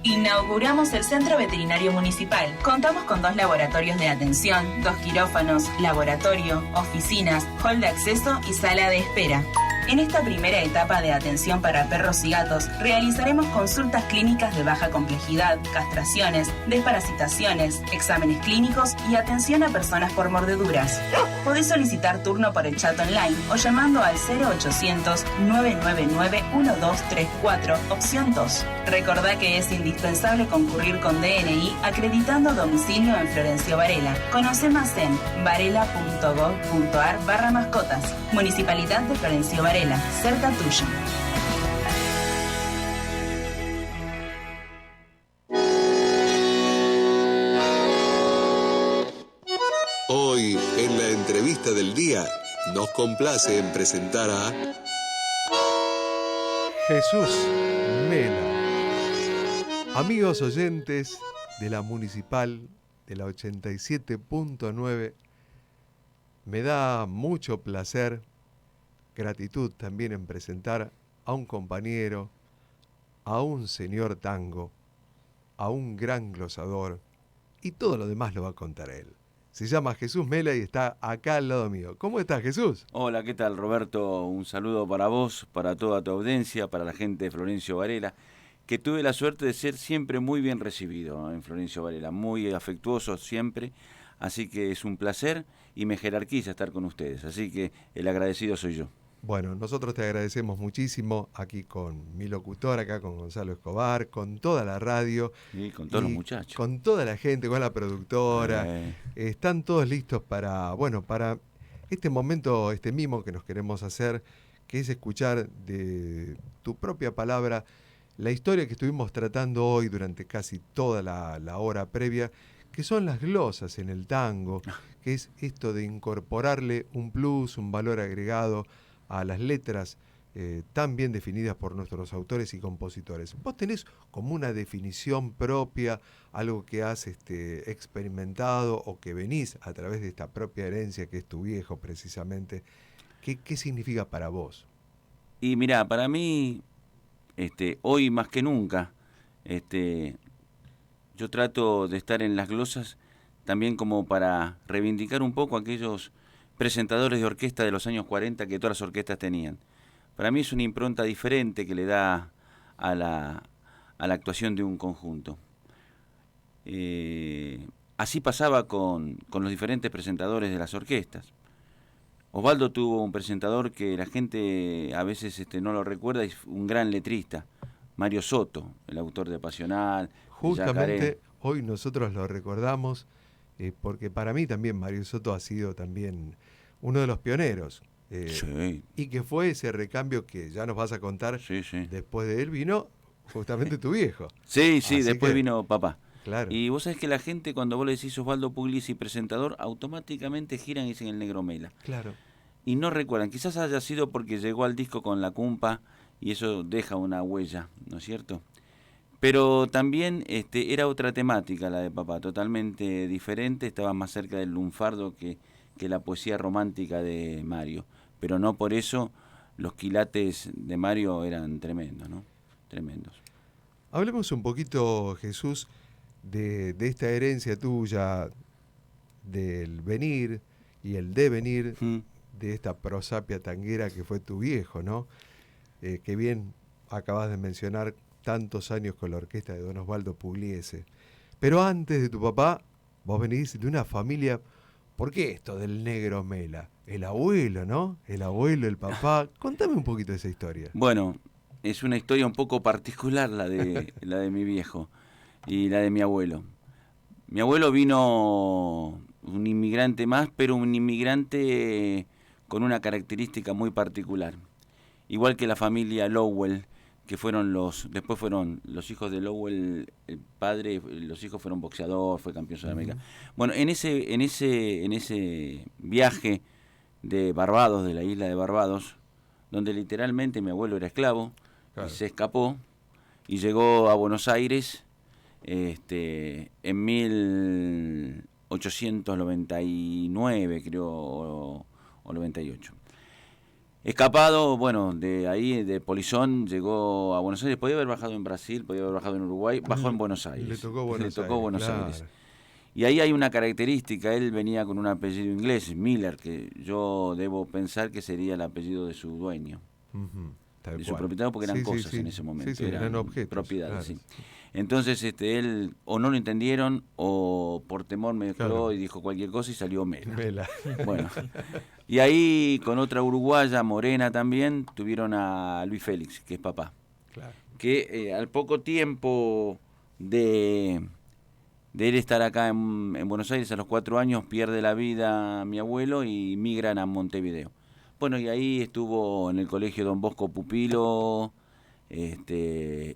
Inauguramos el Centro Veterinario Municipal. Contamos con 2 laboratorios de atención, 2 quirófanos, laboratorio, oficinas, hall de acceso y sala de espera. En esta primera etapa de atención para perros y gatos, realizaremos consultas clínicas de baja complejidad, castraciones, desparasitaciones, exámenes clínicos y atención a personas por mordeduras. Podés solicitar turno por el chat online o llamando al 0800-999-1234, opción 2. Recordá que es indispensable concurrir con DNI acreditando domicilio en Florencio Varela. Conoce más en varela.gov.ar/mascotas. Municipalidad de Florencio Varela. Cerca tuyo. Hoy, en la entrevista del día, nos complace en presentar a Jesús Mela. Amigos oyentes de la Municipal de la 87.9, me da mucho placer, gratitud también en presentar a un compañero, a un señor tango, a un gran glosador, y todo lo demás lo va a contar él. Se llama Jesús Mela y está acá al lado mío. ¿Cómo estás, Jesús? Hola, ¿qué tal, Roberto? Un saludo para vos, para toda tu audiencia, para la gente de Florencio Varela, que tuve la suerte de ser siempre muy bien recibido en Florencio Varela, muy afectuoso siempre, así que es un placer y me jerarquiza estar con ustedes, así que el agradecido soy yo. Bueno, nosotros te agradecemos muchísimo aquí con mi locutor, acá con Gonzalo Escobar, con toda la radio. Y con todos los muchachos. Con toda la gente, con la productora. Están todos listos para este momento, este mimo que nos queremos hacer, que es escuchar de tu propia palabra la historia que estuvimos tratando hoy durante casi toda la hora previa, que son las glosas en el tango, que es esto de incorporarle un plus, un valor agregado a las letras tan bien definidas por nuestros autores y compositores. ¿Vos tenés como una definición propia, algo que has experimentado o que venís a través de esta propia herencia que es tu viejo precisamente? ¿Qué significa para vos? Y mirá, para mí, hoy más que nunca, yo trato de estar en las glosas también como para reivindicar un poco a aquellos presentadores de orquesta de los años 40 que todas las orquestas tenían. Para mí es una impronta diferente que le da a la actuación de un conjunto. Así pasaba con los diferentes presentadores de las orquestas. Osvaldo tuvo un presentador que la gente a veces no lo recuerda, es un gran letrista, Mario Soto, el autor de Pasional. Justamente hoy nosotros lo recordamos porque para mí también Mario Soto ha sido también uno de los pioneros. Sí. Y que fue ese recambio que ya nos vas a contar. Sí, sí. Después de él vino justamente tu viejo. Sí, después vino papá. Claro. Y vos sabés que la gente, cuando vos le decís Osvaldo Puglisi presentador, automáticamente giran y dicen el Negro Mela. Claro. Y no recuerdan, quizás haya sido porque llegó al disco con la cumpa y eso deja una huella, ¿no es cierto? Pero también era otra temática la de papá, totalmente diferente, estaba más cerca del lunfardo que la poesía romántica de Mario. Pero no por eso los quilates de Mario eran tremendos, ¿no? Tremendos. Hablemos un poquito, Jesús, de esta herencia tuya, del venir y el devenir de esta prosapia tanguera que fue tu viejo, ¿no? Que bien acabas de mencionar, tantos años con la orquesta de don Osvaldo Pugliese. Pero antes de tu papá, vos venís de una familia. ¿Por qué esto del Negro Mela? El abuelo, ¿no? El abuelo, el papá. Contame un poquito de esa historia. Bueno, es una historia un poco particular la de mi viejo y la de mi abuelo. Mi abuelo vino un inmigrante más, pero un inmigrante con una característica muy particular. Igual que la familia Lowell, que después fueron los hijos de Lowell, el padre, los hijos fueron boxeador, fue campeón sudamericano. Bueno, en ese viaje de Barbados, de la isla de Barbados, donde literalmente mi abuelo era esclavo, claro, y se escapó y llegó a Buenos Aires en 1899, creo, o 98. Escapado, bueno, de ahí, de Polizón, llegó a Buenos Aires. Podía haber bajado en Brasil, podía haber bajado en Uruguay, bajó en Buenos Aires. Le tocó Buenos Aires. Aires. Y ahí hay una característica, él venía con un apellido inglés, Miller, que yo debo pensar que sería el apellido de su dueño, de su propietario, porque eran cosas en ese momento, eran objetos, propiedades. Claro. Sí. Entonces él o no lo entendieron o por temor mezcló y dijo cualquier cosa y salió Mela. Bueno, y ahí con otra uruguaya, Morena también, tuvieron a Luis Félix, que es papá. Claro. Que al poco tiempo de él estar acá en Buenos Aires, a los 4 años, pierde la vida mi abuelo y migran a Montevideo. Bueno, y ahí estuvo en el colegio Don Bosco Pupilo,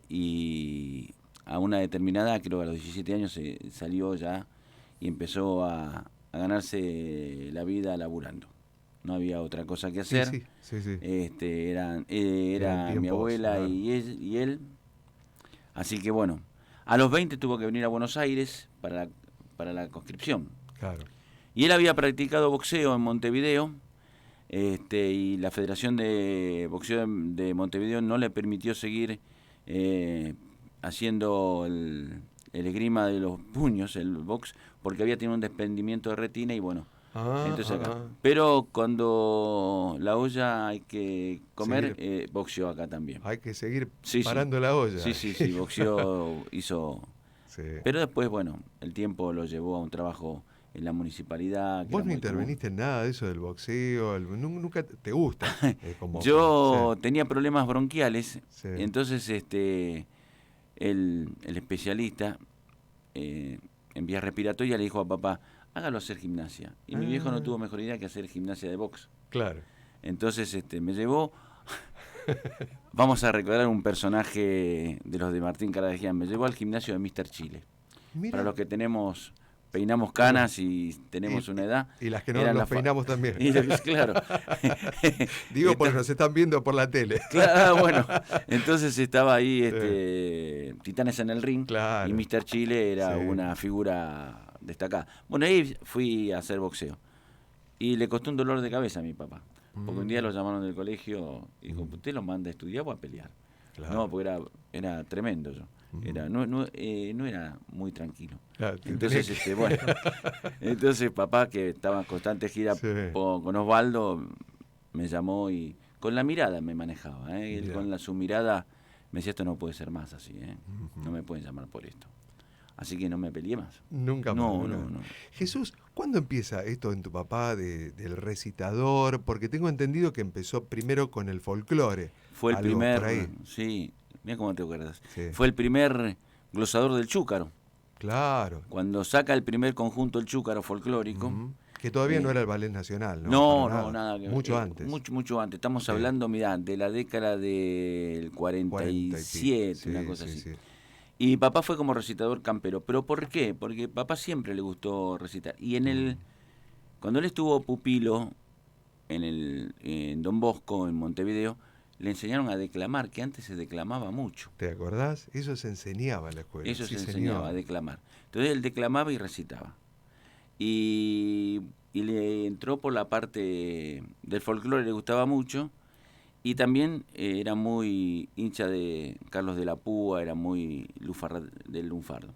y a una determinada, creo que a los 17 años salió ya y empezó a ganarse la vida laburando. No había otra cosa que hacer. Sí. Era Eran mi abuela y él. Así que bueno, a los 20 tuvo que venir a Buenos Aires para la conscripción. Claro. Y él había practicado boxeo en Montevideo, y la Federación de Boxeo de Montevideo no le permitió seguir haciendo el esgrima de los puños, el box, porque había tenido un desprendimiento de retina y bueno. Entonces acá. Pero cuando la olla hay que comer, boxeó acá también. Hay que seguir parando la olla. Sí, boxeó, hizo... Sí. Pero después, bueno, el tiempo lo llevó a un trabajo en la municipalidad. ¿Vos no interveniste en nada de eso del boxeo? ¿Nunca te gusta? Yo tenía problemas bronquiales, entonces el especialista en vías respiratorias le dijo a papá, hágalo hacer gimnasia. Y mi viejo no tuvo mejor idea que hacer gimnasia de box. Claro. Entonces me llevó... Vamos a recordar un personaje de los de Martín Caradagian. Me llevó al gimnasio de Mr. Chile. Mirá. Para los que peinamos canas y tenemos una edad. Y las que no nos peinamos también. Claro. Digo porque nos están viendo por la tele. Claro, bueno. Entonces estaba ahí Titanes en el Ring. Claro. Y Mr. Chile era una figura destacada. Bueno, ahí fui a hacer boxeo. Y le costó un dolor de cabeza a mi papá. Porque un día lo llamaron del colegio y dijo, ¿usted lo manda a estudiar o a pelear? Claro. No, porque era tremendo yo. No era muy tranquilo. Claro, entonces, bueno, entonces papá, que estaba en constante gira con Osvaldo, me llamó y con la mirada me manejaba. Él con su mirada me decía, esto no puede ser más así, no me pueden llamar por esto. Así que no me peleé más. Nunca más. No. Jesús, ¿cuándo empieza esto en tu papá del recitador? Porque tengo entendido que empezó primero con el folclore. Fue el primer, sí, mira cómo te acuerdas. Sí. Fue el primer glosador del chúcaro. Claro. Cuando saca el primer conjunto el chúcaro folclórico. Que todavía no era el Ballet Nacional, ¿no? No, nada que ver. Mucho antes. Mucho antes. Estamos hablando, mirá, de la década del 47, una cosa así. Sí. Y papá fue como recitador campero. ¿Pero por qué? Porque papá siempre le gustó recitar. Y cuando él estuvo pupilo en Don Bosco, en Montevideo, le enseñaron a declamar, que antes se declamaba mucho. ¿Te acordás? Eso se enseñaba en la escuela. Eso se enseñaba a declamar. Entonces él declamaba y recitaba. Y le entró por la parte del folclore, le gustaba mucho. Y también era muy hincha de Carlos de la Púa, era muy del lunfardo.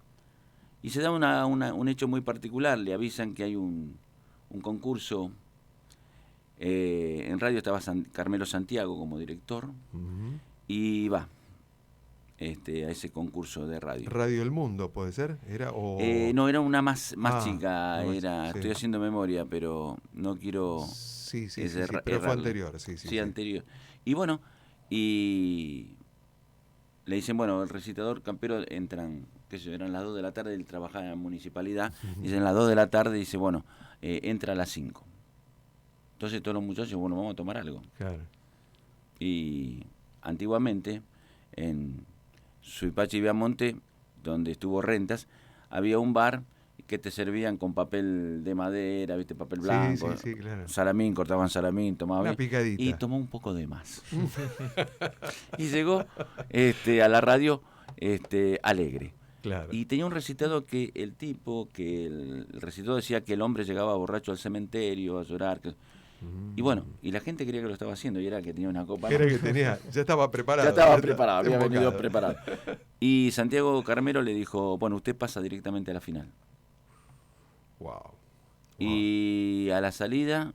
Y se da un hecho muy particular, le avisan que hay un concurso, en radio estaba Carmelo Santiago como director, y va a ese concurso de radio. ¿Radio El Mundo puede ser? No, era una más chica, estoy haciendo memoria, pero no quiero... Sí, pero fue anterior. Sí, anterior. Y bueno, y le dicen, bueno, el recitador campero eran las 2 de la tarde, él trabajaba en la municipalidad, dicen las 2 de la tarde, dice, bueno, entra a las 5. Entonces todos los muchachos, bueno, vamos a tomar algo. Claro. Y antiguamente, en Suipacha y Viamonte, donde estuvo Rentas, había un bar que te servían con papel de madera, ¿viste? Papel blanco, sí, claro. Salamín, cortaban salamín, tomaban una picadita. Y tomó un poco de más. Y llegó a la radio alegre. Claro. Y tenía un recitado que el recitado decía que el hombre llegaba borracho al cementerio a llorar. Y bueno, y la gente creía que lo estaba haciendo y era que tenía una copa. Era que tenía, ya estaba preparado. Ya estaba preparado, había embocado. venido preparado. Y Santiago Carmero le dijo, bueno, usted pasa directamente a la final. Wow. Y a la salida,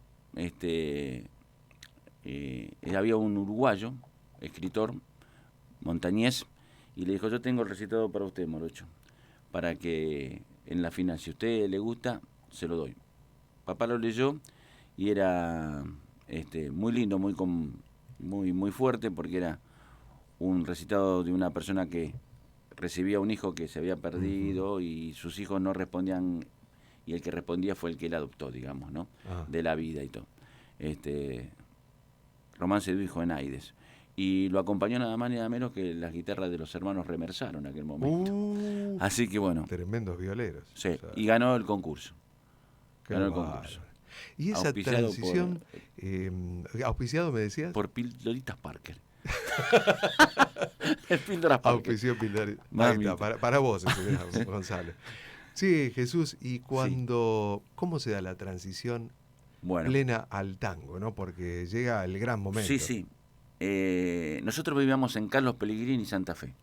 había un uruguayo, escritor, montañés, y le dijo, yo tengo el recitado para usted, Morocho, para que en la final, si a usted le gusta, se lo doy. Papá lo leyó y era muy lindo, muy fuerte, porque era un recitado de una persona que recibía un hijo que se había perdido y sus hijos no respondían, y el que respondía fue el que él adoptó, digamos, ¿no? De la vida y todo. Romance de hijo en Aides. Y lo acompañó nada más ni nada menos que las guitarras de los hermanos Remersaro en aquel momento. Así que bueno. Tremendos violeros. Sí, o sea, y ganó el concurso. Ganó el concurso. Y esa transición, auspiciado me decías. Por Pildoritas Parker. El Píldoras Parker. Auspició Pildoritas. Ahí está, para vos, Gonzalo. Sí, Jesús, y ¿cómo se da la transición plena al tango, ¿no? Porque llega el gran momento. Sí. Nosotros vivíamos en Carlos Pellegrini y Santa Fe.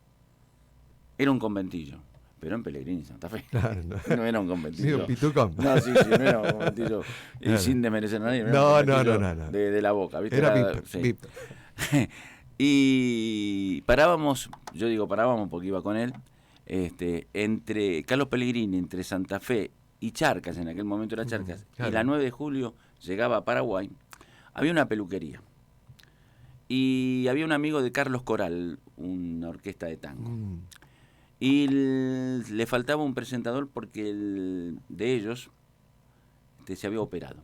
Era un conventillo, pero en Pellegrini y Santa Fe. Claro, no era un conventillo. Pitucón. No, sí, no era un conventillo. Y sin desmerecer a nadie. No. De la Boca, ¿viste? Era VIP. Y parábamos porque iba con él, entre Carlos Pellegrini, entre Santa Fe y Charcas, en aquel momento era Charcas, y la 9 de julio llegaba a Paraguay, había una peluquería. Y había un amigo de Carlos Coral, una orquesta de tango. Y le faltaba un presentador porque de ellos se había operado.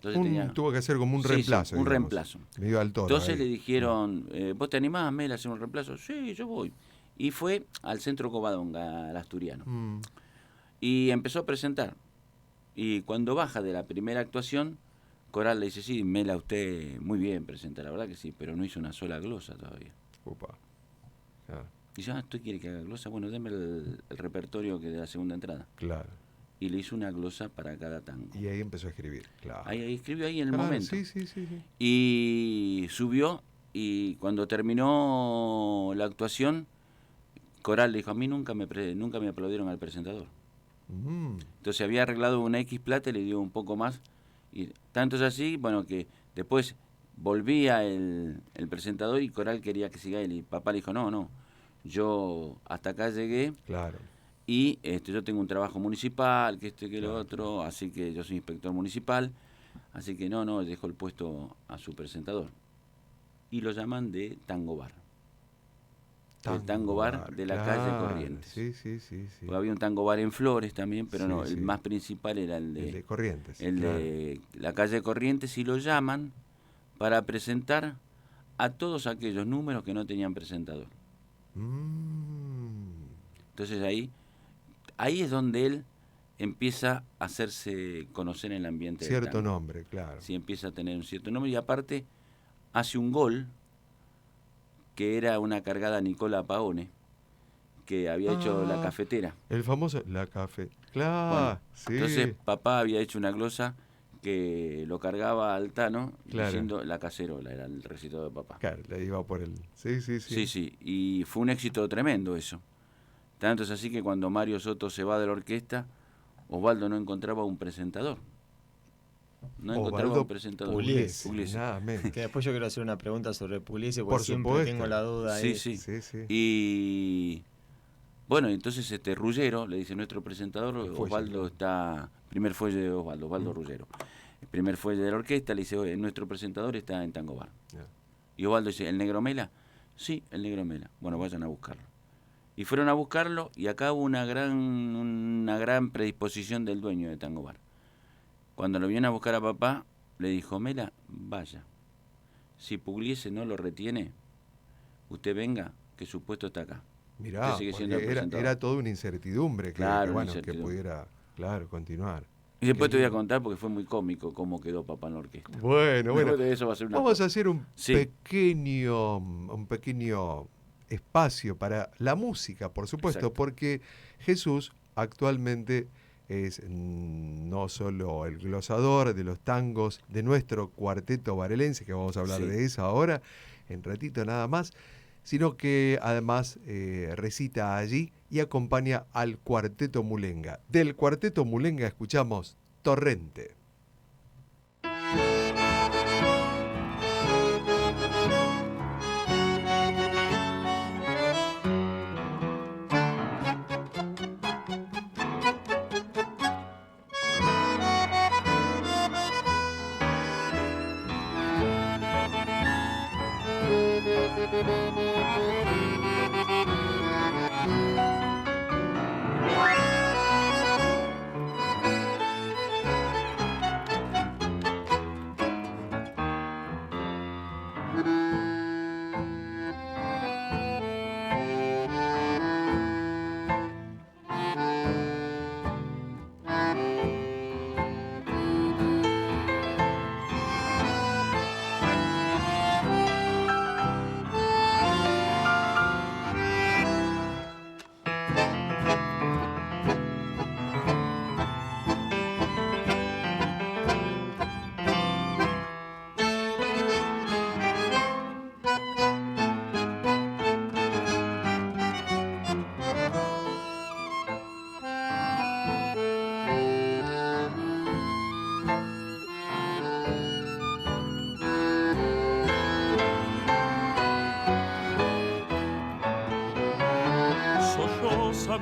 Entonces tuvo que hacer como un reemplazo. Un reemplazo. Me iba al toro. Entonces le dijeron, ¿vos te animás, Mel, a hacer un reemplazo? Sí, yo voy. Y fue al Centro Covadonga, al Asturiano. Y empezó a presentar. Y cuando baja de la primera actuación, Coral le dice, sí, Mela, usted muy bien presenta, la verdad que sí, pero no hizo una sola glosa todavía. Upa. Y dice, ¿usted quiere que haga glosa? Bueno, déme el repertorio que de la segunda entrada. Claro. Y le hizo una glosa para cada tango. Y ahí empezó a escribir, claro. Ahí escribió en el momento. Sí. Y subió, y cuando terminó la actuación, Coral le dijo, a mí nunca me aplaudieron al presentador. Entonces había arreglado una X plata y le dio un poco más. Y tanto es así, bueno, que después volvía el presentador y Coral quería que siga él. Y papá le dijo, no, yo hasta acá llegué. Claro. Y yo tengo un trabajo municipal, que lo otro, así que yo soy inspector municipal. Así que no, dejó el puesto a su presentador. Y lo llaman de Tango Bar. El Tango Bar de la calle Corrientes. Sí. Porque había un Tango Bar en Flores también, pero el más principal era el de Corrientes. De la calle Corrientes, y lo llaman para presentar a todos aquellos números que no tenían presentador. Entonces ahí es donde él empieza a hacerse conocer en el ambiente del cierto tango. Nombre, claro. Sí, empieza a tener un cierto nombre, y aparte hace un gol que era una cargada a Nicola Paone, que había hecho La Cafetera. El famoso La Cafetera. Claro, bueno, sí. Entonces papá había hecho una glosa que lo cargaba al Tano, diciendo La Cacerola, era el recitado de papá. Claro, le iba por el... Sí. Y fue un éxito tremendo eso. Tanto es así que cuando Mario Soto se va de la orquesta, Osvaldo no encontraba un presentador. Pugliese. Que después yo quiero hacer una pregunta sobre Pugliese, porque siempre tengo la duda ahí. Sí. Y bueno, entonces Ruggero le dice, nuestro presentador, Osvaldo está... Primer fuelle de Osvaldo Ruggero. El primer fuelle de la orquesta, le dice, nuestro presentador está en Tango Bar. Y Osvaldo dice, ¿el Negro Mela? Sí, el Negro Mela. Bueno, vayan a buscarlo. Y fueron a buscarlo, y acá hubo una gran predisposición del dueño de Tango Bar. Cuando lo viene a buscar a papá, le dijo, Mela, vaya. Si Pugliese no lo retiene, usted venga, que su puesto está acá. Mirá, era toda una incertidumbre que pudiera, continuar. Y después te voy a contar, porque fue muy cómico cómo quedó papá en la orquesta. Bueno, de eso va a ser vamos a hacer un pequeño espacio para la música, por supuesto. Exacto. Porque Jesús actualmente es no solo el glosador de los tangos de nuestro cuarteto varelense, que vamos a hablar de eso ahora, en ratito nada más, sino que además recita allí y acompaña al Cuarteto Mulenga. Del Cuarteto Mulenga escuchamos Torrente.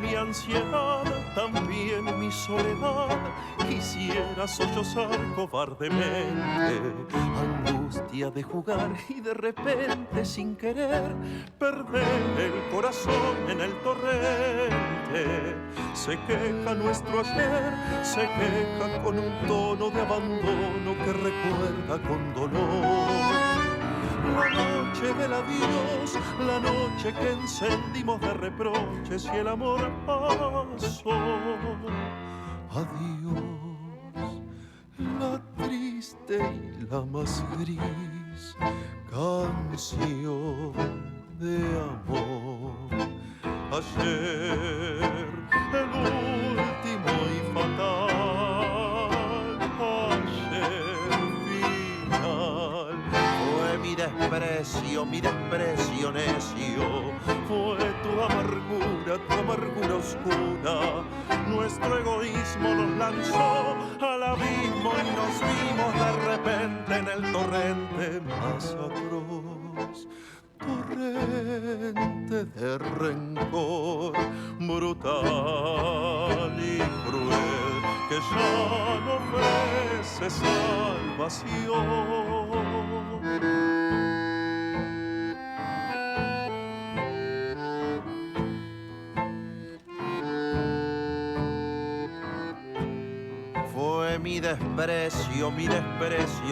Mi ansiedad, también mi soledad, quisiera sollozar cobardemente, angustia de jugar y de repente sin querer perder el corazón en el torrente. Se queja nuestro ayer, se queja con un tono de abandono que recuerda con dolor la noche del adiós, la noche que encendimos de reproches y el amor pasó. Adiós, la triste y la más gris canción de amor. Ayer, el último y fatal, ayer final. Fue mi desprecio necio, fue tu amargura oscura. Nuestro egoísmo nos lanzó al abismo y nos vimos de repente en el torrente más atroz. Torrente de rencor brutal y cruel que ya no ofrece salvación. Fue mi desprecio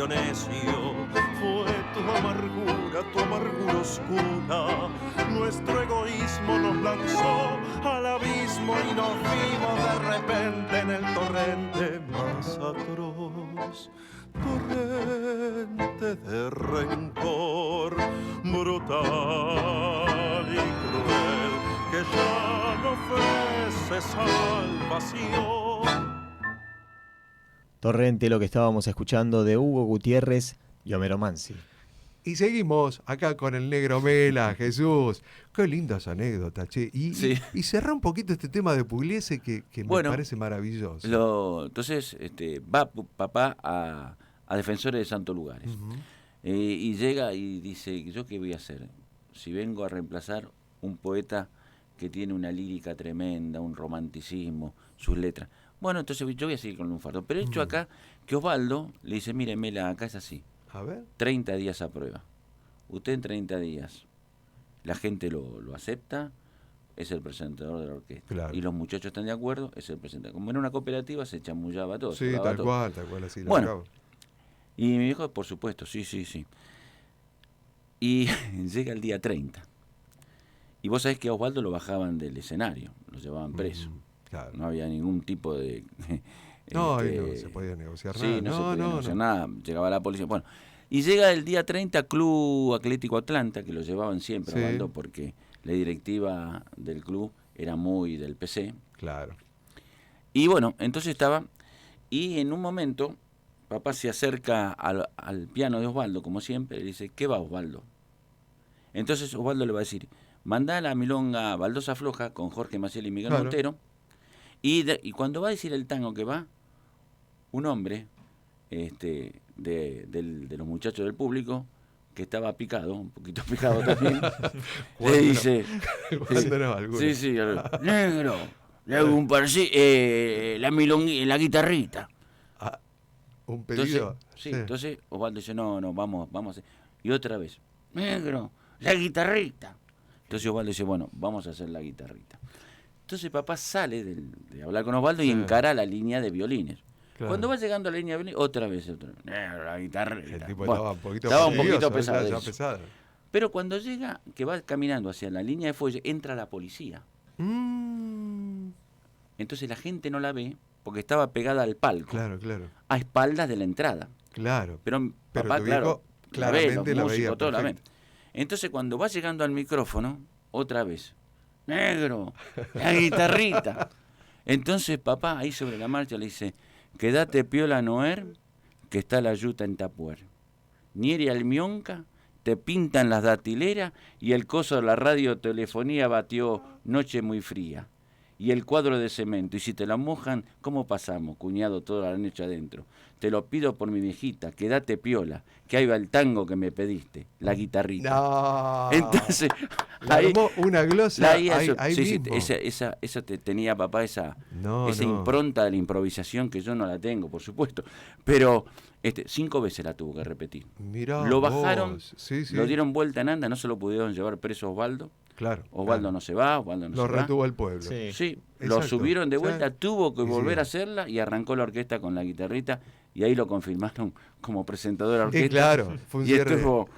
necio, fue tu amargura oscura. Nuestro egoísmo nos lanzó al abismo y nos vimos de repente en el torrente más atroz. Torrente de rencor brutal y cruel que ya no ofrece salvación. Torrente, lo que estábamos escuchando de Hugo Gutiérrez y Homero Mansi. Y seguimos acá con el Negro Mela, Jesús. Qué lindas anécdotas, che. Y cerrá un poquito este tema de Pugliese que me parece maravilloso. Entonces va papá a Defensores de Santos Lugares. Y llega y dice, ¿yo qué voy a hacer? Si vengo a reemplazar un poeta que tiene una lírica tremenda, un romanticismo, sus letras. Bueno, entonces yo voy a seguir con Lunfardo. Pero he hecho acá que Osvaldo le dice, mire, Mela, acá es así. A ver. 30 días a prueba. Usted en 30 días, la gente lo acepta, es el presentador de la orquesta. Claro. Y los muchachos están de acuerdo, es el presentador. Como en una cooperativa se chamullaba todo. Sí, tal cual, así. Bueno, y me dijo, por supuesto, sí. Y llega el día 30. Y vos sabés que a Osvaldo lo bajaban del escenario, lo llevaban preso. Claro. No había ningún tipo de... no se podía negociar nada. Sí, no se podía negociar nada. Llegaba la policía. Bueno, y llega el día 30 Club Atlético Atlanta, que lo llevaban siempre, Osvaldo, porque la directiva del club era muy del PC. Claro. Y bueno, entonces estaba, y en un momento, papá se acerca al piano de Osvaldo, como siempre, y le dice, ¿qué va, Osvaldo? Entonces Osvaldo le va a decir, mandá la milonga Baldosa Floja con Jorge Maciel y Miguel Montero, y cuando va a decir el tango que va, un hombre de los muchachos del público, que estaba picado, un poquito picado también, le dice, negro, le hago un la guitarrita. ¿Un pedido? Entonces Osvaldo dice, no, vamos a hacer. Y otra vez, negro, la guitarrita. Entonces Osvaldo dice, bueno, vamos a hacer la guitarrita. Entonces papá sale de hablar con Osvaldo y encara la línea de violines. Claro. Cuando va llegando a la línea de violines, otra vez, la guitarrita. El tipo bueno, estaba un poquito pesado. Pero cuando llega, que va caminando hacia la línea de fuelle, entra la policía. Entonces la gente no la ve porque estaba pegada al palco. Claro. A espaldas de la entrada. Claro. Pero papá, claro, claramente la veía. Todo la ve. Entonces cuando va llegando al micrófono, otra vez, negro, la guitarrita. Entonces papá ahí sobre la marcha le dice, quédate piola Noer, que está la yuta en Tapuer. Nieri Almionca, te pintan las datileras y el coso de la radiotelefonía batió noche muy fría. Y el cuadro de cemento, y si te la mojan, ¿cómo pasamos, cuñado, toda la noche adentro? Te lo pido por mi viejita, quédate piola, que ahí va el tango que me pediste, la guitarrita. No. Entonces, ahí armó una glosa ahí mismo. Esa tenía papá esa impronta de la improvisación que yo no la tengo, por supuesto. Pero 5 veces la tuvo que repetir. Mirá lo bajaron, sí. lo dieron vuelta en anda, no se lo pudieron llevar preso a Osvaldo. Claro. Osvaldo no se va, Osvaldo no se va. Lo retuvo el pueblo. Sí, lo subieron de vuelta, tuvo que volver a hacerla y arrancó la orquesta con la guitarrita y ahí lo confirmaron como presentador de la orquesta. Claro, fue un y estuvo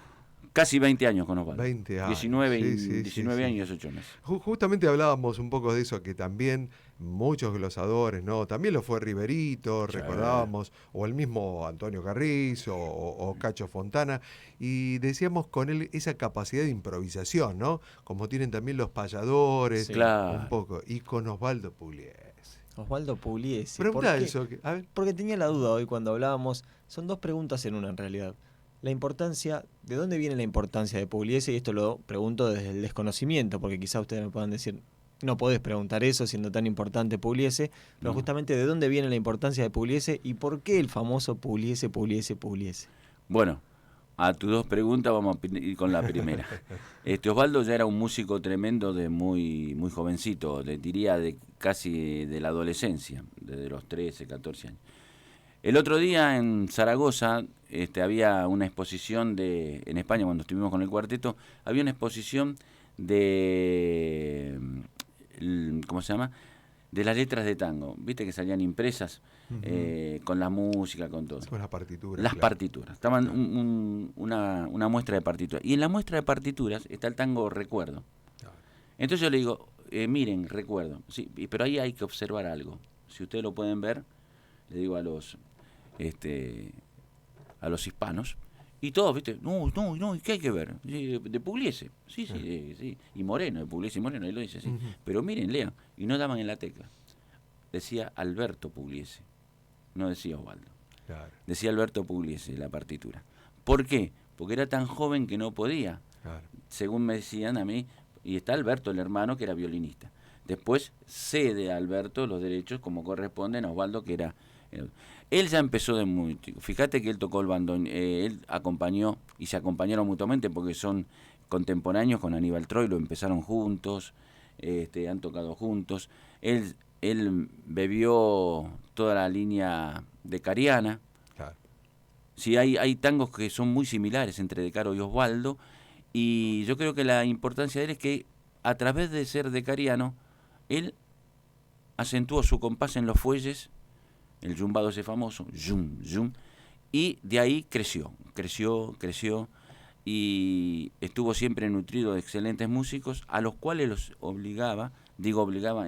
casi 20 años con Osvaldo. 20 años. 19 años y 8 meses. Justamente hablábamos un poco de eso, que también muchos glosadores, ¿no? También lo fue Riverito, recordábamos, o el mismo Antonio Carrizo, o Cacho Fontana, y decíamos con él esa capacidad de improvisación, ¿no? Como tienen también los payadores, un poco, y con Osvaldo Pugliese. Osvaldo Pugliese. Pregunta eso. A ver. Porque tenía la duda hoy cuando hablábamos, son 2 preguntas en una en realidad. La importancia, ¿de dónde viene la importancia de Pugliese? Y esto lo pregunto desde el desconocimiento, porque quizá ustedes me puedan decir, no podés preguntar eso siendo tan importante Pugliese, pero justamente ¿de dónde viene la importancia de Pugliese y por qué el famoso Pugliese? Bueno, a tus 2 preguntas vamos a ir con la primera. Osvaldo ya era un músico tremendo de muy jovencito, le diría casi de la adolescencia, desde los 13, 14 años. El otro día en Zaragoza había una exposición en España, cuando estuvimos con el cuarteto, había una exposición de, ¿cómo se llama?, de las letras de tango. Viste que salían impresas con la música, con todo. Con las partituras. Las partituras. Estaban una muestra de partituras. Y en la muestra de partituras está el tango Recuerdo. Entonces yo le digo, miren, Recuerdo. Sí, pero ahí hay que observar algo. Si ustedes lo pueden ver, le digo a los hispanos, y todos, ¿viste? No, ¿qué hay que ver? De Pugliese, sí, y Moreno, de Pugliese y Moreno, él lo dice así. Pero miren, lean, y no daban en la tecla. Decía Alberto Pugliese, no decía Osvaldo. Claro. Decía Alberto Pugliese, la partitura. ¿Por qué? Porque era tan joven que no podía, según me decían a mí, y está Alberto, el hermano, que era violinista. Después cede a Alberto los derechos como corresponden a Osvaldo, que era... Él ya empezó de muy chico. Fíjate que él tocó el bandón, él acompañó y se acompañaron mutuamente porque son contemporáneos con Aníbal Troilo, empezaron juntos, han tocado juntos. Él bebió toda la línea de Cariana. Claro. Sí, hay tangos que son muy similares entre De Caro y Osvaldo, y yo creo que la importancia de él es que a través de ser decariano, él acentuó su compás en los fuelles, el yumbado ese famoso, yum, yum, y de ahí creció, y estuvo siempre nutrido de excelentes músicos, a los cuales los obligaba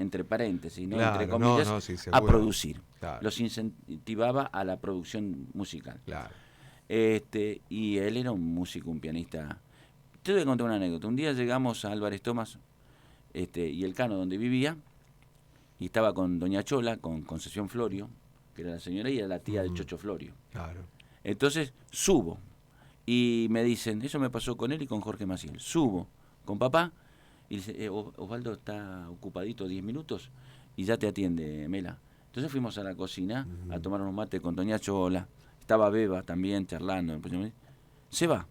entre paréntesis, ¿no? Entre comillas, a producir. Claro. Los incentivaba a la producción musical. Claro. Y él era un músico, un pianista. Te voy a contar una anécdota. Un día llegamos a Álvarez Tomás y el Cano, donde vivía, y estaba con doña Chola, con Concesión Florio, que era la señora y era la tía de Chocho Florio. Claro. Entonces subo y me dicen, eso me pasó con él y con Jorge Maciel, subo con papá y dice, Osvaldo está ocupadito 10 minutos y ya te atiende, Mela. Entonces fuimos a la cocina a tomar unos mates con doña Chola, estaba Beba también charlando, se va,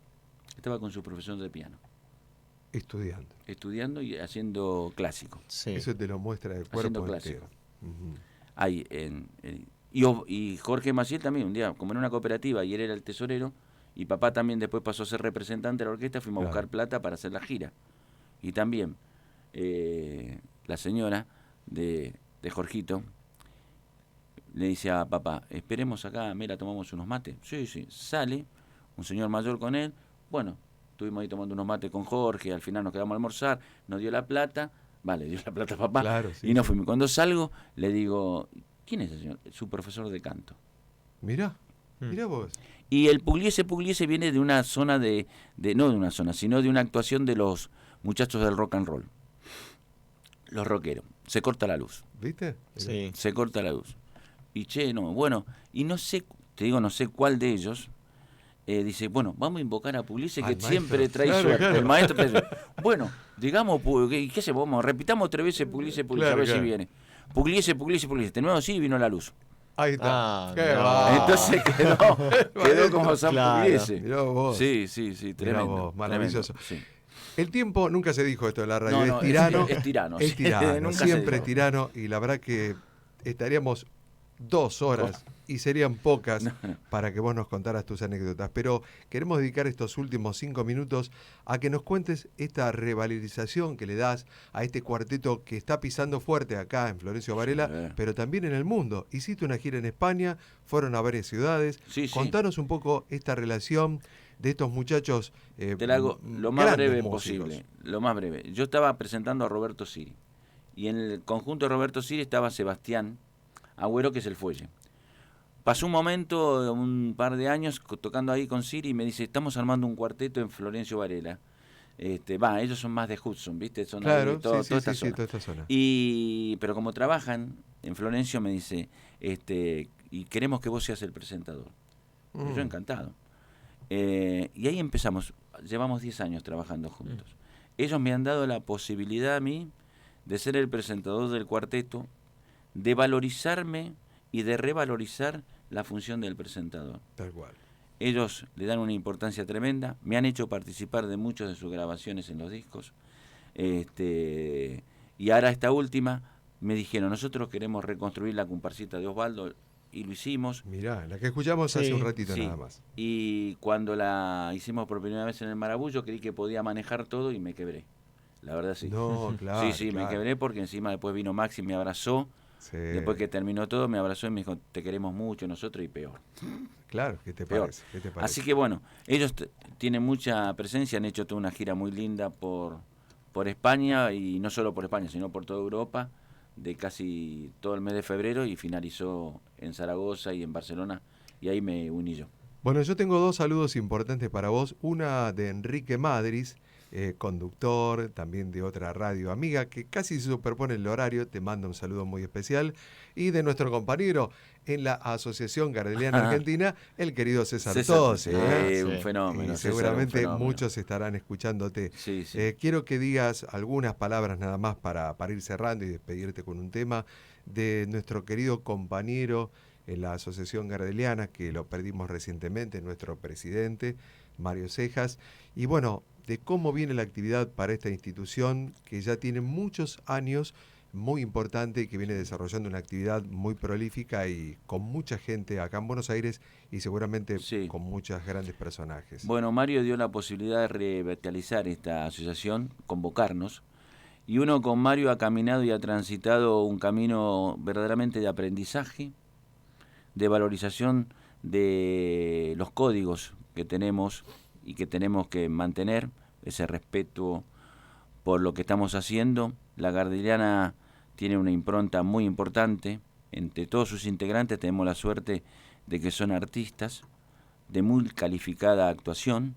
estaba con su profesor de piano. Estudiando y haciendo clásico. Sí. Eso te lo muestra de cuerpo Haciendo entero. clásico. Ahí, y Jorge Maciel también, un día, como en una cooperativa, y él era el tesorero, y papá también después pasó a ser representante de la orquesta, fuimos a buscar plata para hacer la gira. Y también la señora de Jorgito le dice a papá, esperemos acá, Mela, tomamos unos mates. Sí, sale, un señor mayor con él, bueno, estuvimos ahí tomando unos mates con Jorge, al final nos quedamos a almorzar, nos dio la plata, le dio la plata a papá, Claro, sí, y nos fuimos. Cuando salgo, le digo, ¿quién es ese señor? Su profesor de canto. Mirá vos. Y el Pugliese viene de una zona no de una zona, sino de una actuación de los muchachos del rock and roll. Los rockeros. Se corta la luz. ¿Viste? Sí. Se corta la luz. Y y no sé, no sé cuál de ellos dice, bueno, vamos a invocar a Pugliese, que siempre trae suerte. Claro. El maestro trae suerte. Bueno, digamos, ¿qué hacemos? Vamos, repitamos 3 veces Pugliese, a ver si viene. Pugliese. De nuevo sí, vino la luz. Ahí está. Qué no. va. Entonces quedó como San Pugliese. Mirá vos. Sí, tremendo. Mirá vos, maravilloso. Tremendo, sí. El tiempo, nunca se dijo esto en la radio, No, es tirano. Es tirano. Es tirano, Nunca se siempre dijo. tirano, y la verdad que estaríamos 2 horas y serían pocas para que vos nos contaras tus anécdotas, pero queremos dedicar estos últimos 5 minutos a que nos cuentes esta revalorización que le das a este cuarteto que está pisando fuerte acá en Florencio Varela, pero también en el mundo. Hiciste una gira en España, fueron a varias ciudades. Sí. Contanos un poco esta relación de estos muchachos. Te la hago lo más breve músicos. posible. Lo más breve. Yo estaba presentando a Roberto Siri. Y en el conjunto de Roberto Siri estaba Sebastián Agüero, que es el fuelle. Pasó un momento, un par de años, tocando ahí con Siri, y me dice, estamos armando un cuarteto en Florencio Varela. Ellos son más de Hudson, ¿viste? Son Claro, ahí, toda esta zona. Pero como trabajan en Florencio, me dice, y queremos que vos seas el presentador. Y yo encantado. Y ahí empezamos, llevamos 10 años trabajando juntos. Ellos me han dado la posibilidad a mí de ser el presentador del cuarteto, de valorizarme y de revalorizar la función del presentador. Tal cual. Ellos le dan una importancia tremenda, me han hecho participar de muchas de sus grabaciones en los discos, y ahora esta última me dijeron, nosotros queremos reconstruir la comparsita de Osvaldo, y lo hicimos. Mirá, la que escuchamos hace un ratito Sí. nada más. Y cuando la hicimos por primera vez en el Marabullo, creí que podía manejar todo y me quebré. La verdad sí. No, claro. Sí, claro. me quebré porque encima después vino Maxi y me abrazó. Sí. Después que terminó todo, me abrazó y me dijo, te queremos mucho nosotros, y peor. Claro, ¿qué te Peor. parece? ¿Qué te parece? Así que bueno, ellos tienen mucha presencia, han hecho toda una gira muy linda por España, y no solo por España, sino por toda Europa, de casi todo el mes de febrero, y finalizó en Zaragoza y en Barcelona, y ahí me uní yo. Bueno, yo tengo 2 saludos importantes para vos. Una de Enrique Madris, conductor también de otra radio amiga, que casi se superpone el horario, te manda un saludo muy especial. Y de nuestro compañero en la Asociación Gardeliana Argentina, el querido César Tosi. Un fenómeno. Y César, seguramente un fenómeno. muchos estarán escuchándote. Sí. Quiero que digas algunas palabras nada más para ir cerrando y despedirte con un tema de nuestro querido compañero en la Asociación Gardeliana, que lo perdimos recientemente, nuestro presidente, Mario Cejas, y bueno, de cómo viene la actividad para esta institución que ya tiene muchos años, muy importante, y que viene desarrollando una actividad muy prolífica y con mucha gente acá en Buenos Aires, y seguramente con muchos grandes personajes. Bueno, Mario dio la posibilidad de revitalizar esta asociación, convocarnos, y uno con Mario ha caminado y ha transitado un camino verdaderamente de aprendizaje, de valorización de los códigos que tenemos y que tenemos que mantener, ese respeto por lo que estamos haciendo. La Gardeliana tiene una impronta muy importante. Entre todos sus integrantes tenemos la suerte de que son artistas de muy calificada actuación.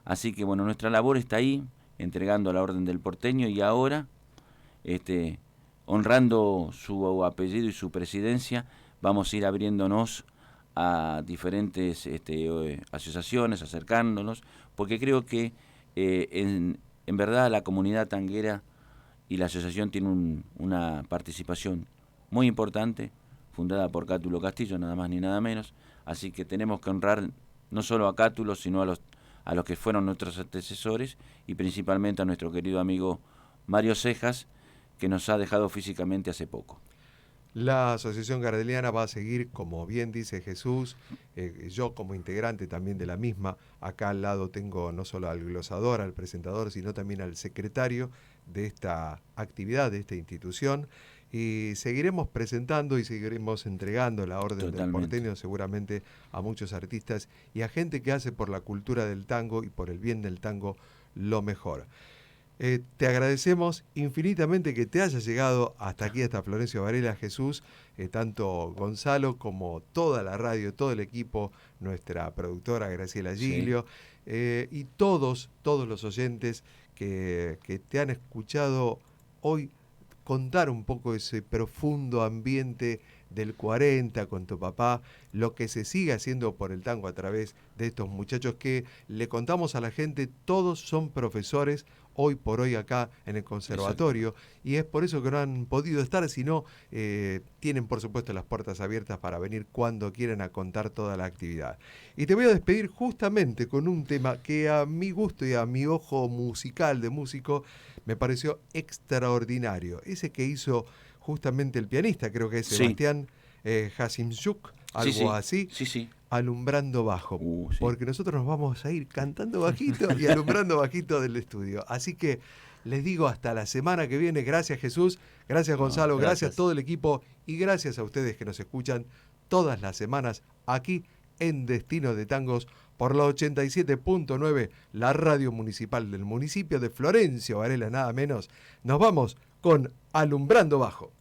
Así que bueno, nuestra labor está ahí, entregando la Orden del Porteño, y ahora honrando su apellido y su presidencia, vamos a ir abriéndonos a diferentes asociaciones, acercándonos, porque creo que en verdad la comunidad tanguera y la asociación tienen una participación muy importante, fundada por Cátulo Castillo, nada más ni nada menos, así que tenemos que honrar no solo a Cátulo, sino a los que fueron nuestros antecesores y principalmente a nuestro querido amigo Mario Cejas, que nos ha dejado físicamente hace poco. La Asociación Gardeliana va a seguir, como bien dice Jesús, yo como integrante también de la misma, acá al lado tengo no solo al glosador, al presentador, sino también al secretario de esta actividad, de esta institución, y seguiremos presentando y seguiremos entregando la Orden del Porteño seguramente a muchos artistas y a gente que hace por la cultura del tango y por el bien del tango lo mejor. Te agradecemos infinitamente que te hayas llegado hasta aquí, hasta Florencio Varela, Jesús, tanto Gonzalo como toda la radio, todo el equipo, nuestra productora Graciela Giglio, y todos los oyentes que te han escuchado hoy contar un poco ese profundo ambiente del 40 con tu papá, lo que se sigue haciendo por el tango a través de estos muchachos que le contamos a la gente, todos son profesores hoy por hoy acá en el conservatorio. Exacto. Y es por eso que no han podido estar, sino tienen por supuesto las puertas abiertas para venir cuando quieran a contar toda la actividad. Y te voy a despedir justamente con un tema que a mi gusto y a mi ojo musical de músico me pareció extraordinario, ese que hizo justamente el pianista, creo que es Sebastián Jasimchuk, algo así, Alumbrando Bajo, porque nosotros nos vamos a ir cantando bajito y alumbrando bajito del estudio. Así que les digo hasta la semana que viene. Gracias Jesús, gracias Gonzalo, gracias a todo el equipo y gracias a ustedes que nos escuchan todas las semanas aquí en Destino de Tangos por la 87.9, la radio municipal del municipio de Florencio Varela, nada menos. Nos vamos con Alumbrando Bajo.